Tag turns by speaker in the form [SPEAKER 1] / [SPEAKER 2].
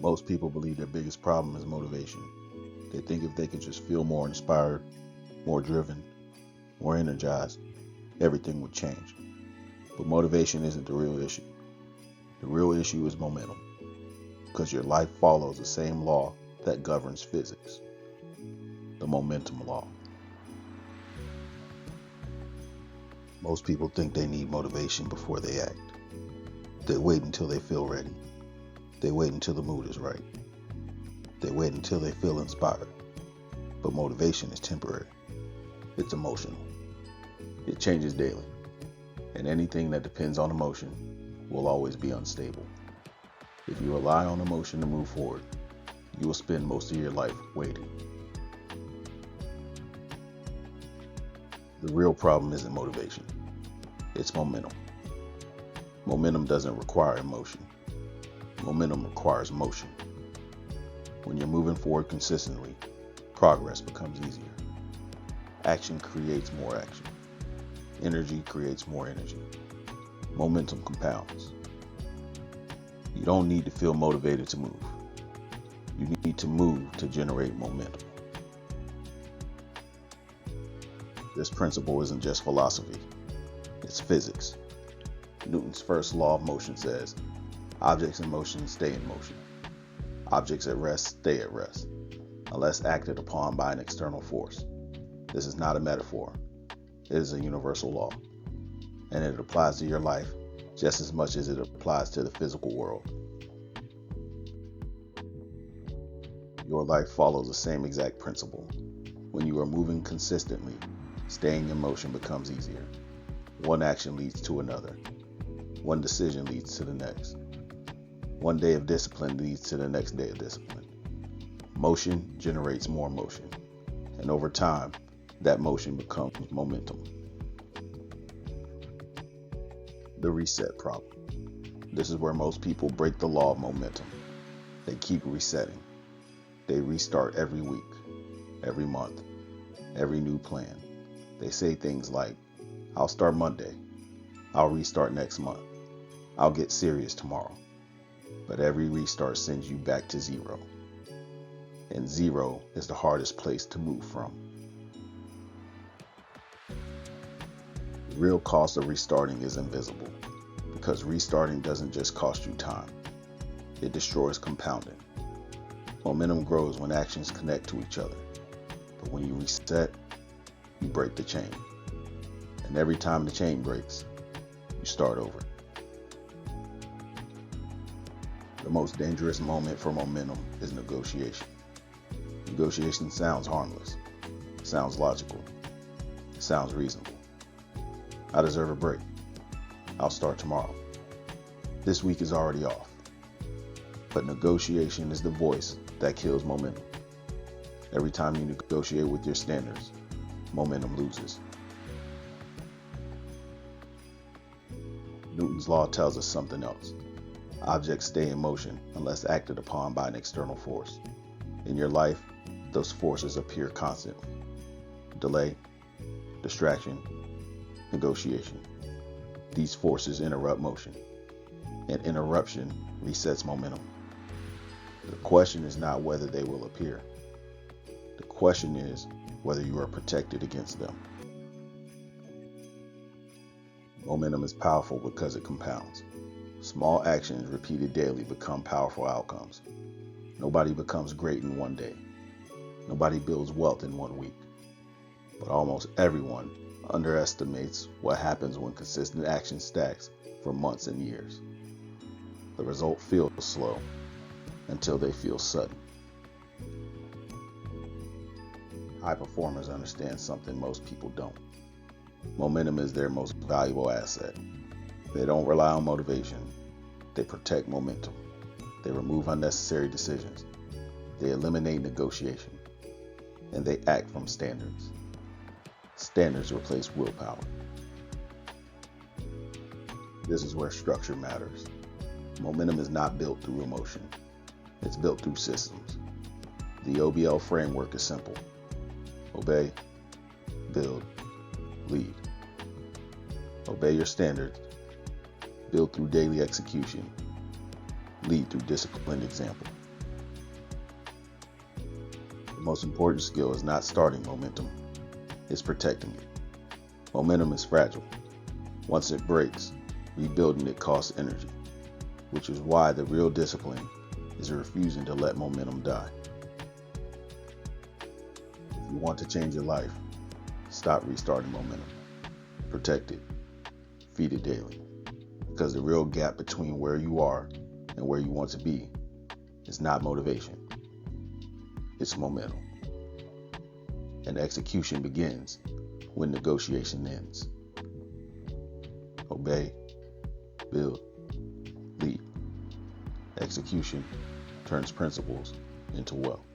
[SPEAKER 1] Most people believe their biggest problem is motivation. They think if they could just feel more inspired, more driven, more energized, everything would change. But motivation isn't the real issue. The real issue is momentum, because your life follows the same law that governs physics, the momentum law. Most people think they need motivation before they act. They wait until they feel ready. They wait until the mood is right. They wait until they feel inspired. But motivation is temporary. It's emotional. It changes daily. And anything that depends on emotion will always be unstable. If you rely on emotion to move forward, you will spend most of your life waiting. The real problem isn't motivation. It's momentum. Momentum doesn't require emotion. Momentum requires motion. When you're moving forward consistently, progress becomes easier. Action creates more action. Energy creates more energy. Momentum compounds. You don't need to feel motivated to move. You need to move to generate momentum. This principle isn't just philosophy. It's physics. Newton's first law of motion says, objects in motion stay in motion. Objects at rest stay at rest, unless acted upon by an external force. This is not a metaphor. It is a universal law, and it applies to your life just as much as it applies to the physical world. Your life follows the same exact principle. When you are moving consistently, staying in motion becomes easier. One action leads to another. One decision leads to the next. One day of discipline leads to the next day of discipline. Motion generates more motion, and over time, that motion becomes momentum. The reset problem. This is where most people break the law of momentum. They keep resetting. They restart every week, every month, every new plan. They say things like, I'll start Monday. I'll restart next month. I'll get serious tomorrow. But every restart sends you back to zero. And zero is the hardest place to move from. The real cost of restarting is invisible, because restarting doesn't just cost you time. It destroys compounding. Momentum grows when actions connect to each other. But when you reset, you break the chain. And every time the chain breaks, you start over. The most dangerous moment for momentum is negotiation. Negotiation sounds harmless, sounds logical, sounds reasonable. I deserve a break. I'll start tomorrow. This week is already off. But negotiation is the voice that kills momentum. Every time you negotiate with your standards, momentum loses. Newton's law tells us something else. Objects stay in motion unless acted upon by an external force. In your life, those forces appear constantly. Delay, distraction, negotiation. These forces interrupt motion, and interruption resets momentum. The question is not whether they will appear. The question is whether you are protected against them. Momentum is powerful because it compounds. Small actions repeated daily become powerful outcomes. Nobody becomes great in one day. Nobody builds wealth in 1 week. But almost everyone underestimates what happens when consistent action stacks for months and years. The result feels slow until they feel sudden. High performers understand something most people don't. Momentum is their most valuable asset. They don't rely on motivation. They protect momentum. They remove unnecessary decisions. They eliminate negotiation. And they act from standards. Standards replace willpower. This is where structure matters. Momentum is not built through emotion. It's built through systems. The OBL framework is simple. Obey, build, lead. Obey your standards. Build through daily execution. Lead through disciplined example. The most important skill is not starting momentum, it's protecting it. Momentum is fragile. Once it breaks, rebuilding it costs energy, which is why the real discipline is refusing to let momentum die. If you want to change your life, stop restarting momentum. Protect it. Feed it daily. Because the real gap between where you are and where you want to be is not motivation. It's momentum. And execution begins when negotiation ends. Obey, build, lead. Execution turns principles into wealth.